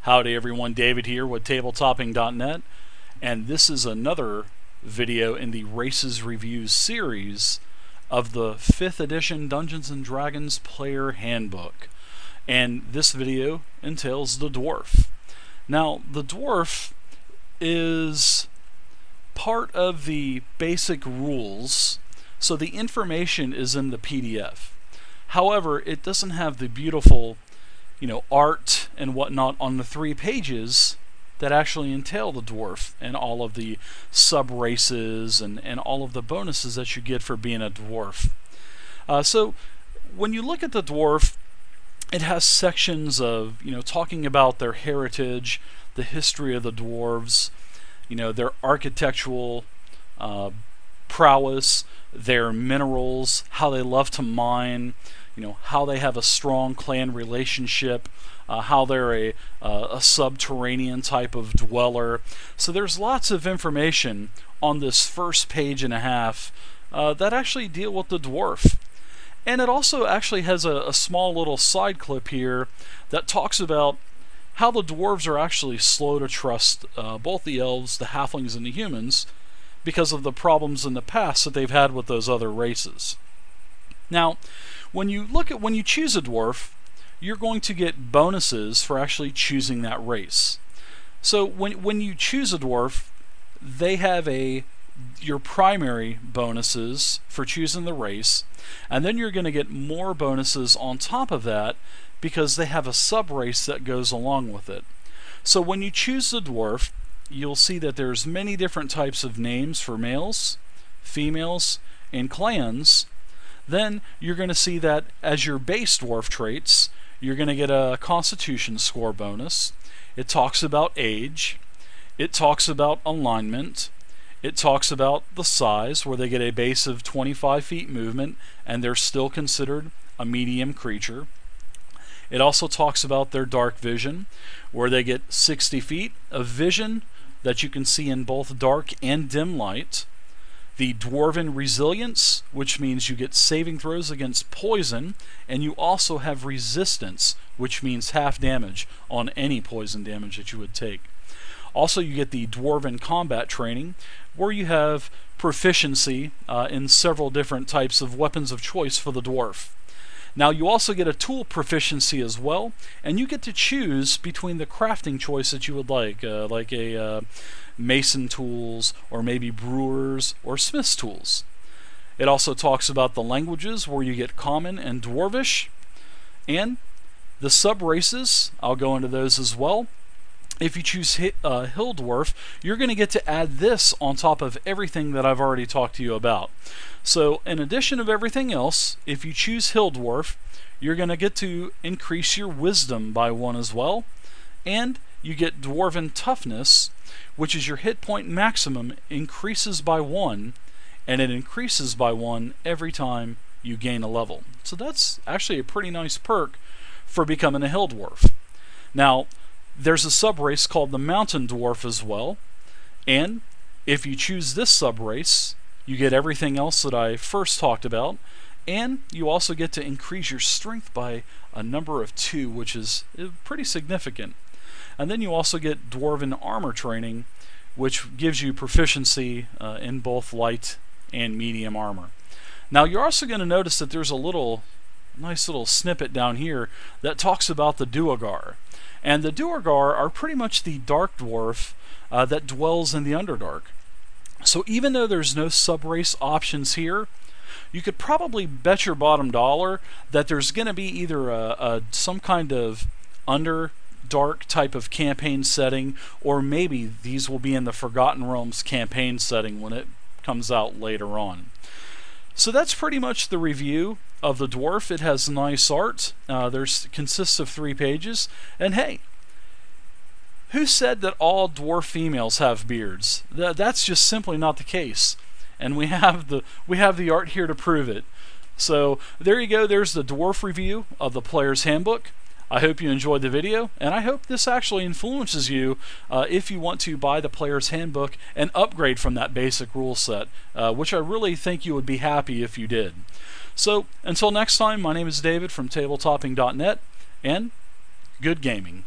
Howdy everyone, David here with tabletopping.net, and this is another video in the Races Reviews series of the 5th edition Dungeons & Dragons Player Handbook. And this video entails the Dwarf. Now, the Dwarf is part of the basic rules, so the information is in the PDF. However, it doesn't have the beautiful art and whatnot on the 3 pages that actually entail the Dwarf and all of the sub-races and all of the bonuses that you get for being a Dwarf. So when you look at the Dwarf, it has sections of, talking about their heritage, the history of the Dwarves, their architectural prowess, their minerals, how they love to mine, how they have a strong clan relationship, how they're a subterranean type of dweller. So there's lots of information on this first page and a half that actually deal with the Dwarf. And it also actually has a small little side clip here that talks about how the Dwarves are actually slow to trust both the elves, the halflings, and the humans because of the problems in the past that they've had with those other races. Now, when you choose a Dwarf, you're going to get bonuses for actually choosing that race. So when you choose a Dwarf, they have your primary bonuses for choosing the race, and then you're going to get more bonuses on top of that because they have a sub-race that goes along with it. So when you choose the Dwarf, you'll see that there's many different types of names for males, females, and clans. Then you're going to see that as your base Dwarf traits, you're going to get a Constitution score bonus. It talks about age. It talks about alignment. It talks about the size, where they get a base of 25 feet movement, and they're still considered a medium creature. It also talks about their dark vision, where they get 60 feet of vision that you can see in both dark and dim light. The Dwarven Resilience, which means you get saving throws against poison, and you also have Resistance, which means half damage on any poison damage that you would take. Also, you get the Dwarven Combat Training, where you have proficiency in several different types of weapons of choice for the Dwarf. Now, you also get a tool proficiency as well, and you get to choose between the crafting choice that you would like a mason tools, or maybe brewers or smith's tools. It also talks about the languages, where you get Common and Dwarvish, and the sub-races. I'll go into those as well. If you choose Hill Dwarf, you're going to get to add this on top of everything that I've already talked to you about. So in addition of everything else, if you choose Hill Dwarf, you're going to get to increase your wisdom by 1 as well, and you get Dwarven Toughness, which is your hit point maximum increases by 1, and it increases by 1 every time you gain a level. So that's actually a pretty nice perk for becoming a Hill Dwarf. Now, there's a sub-race called the Mountain Dwarf as well, and if you choose this sub-race, you get everything else that I first talked about, and you also get to increase your strength by a number of 2, which is pretty significant. And then you also get Dwarven Armor Training, which gives you proficiency in both light and medium armor. Now, you're also going to notice that there's a nice little snippet down here that talks about the Duergar. And the Duergar are pretty much the Dark Dwarf that dwells in the Underdark. So even though there's no sub-race options here, you could probably bet your bottom dollar that there's going to be either some kind of Underdark type of campaign setting, or maybe these will be in the Forgotten Realms campaign setting when it comes out later on. So that's pretty much the review of the Dwarf. It has nice art. Consists of 3 pages. And hey, who said that all Dwarf females have beards? That's just simply not the case. And we have the art here to prove it. So there you go. There's the Dwarf review of the Player's Handbook. I hope you enjoyed the video, and I hope this actually influences you if you want to buy the Player's Handbook and upgrade from that basic rule set, which I really think you would be happy if you did. So until next time, my name is David from tabletopping.net, and good gaming.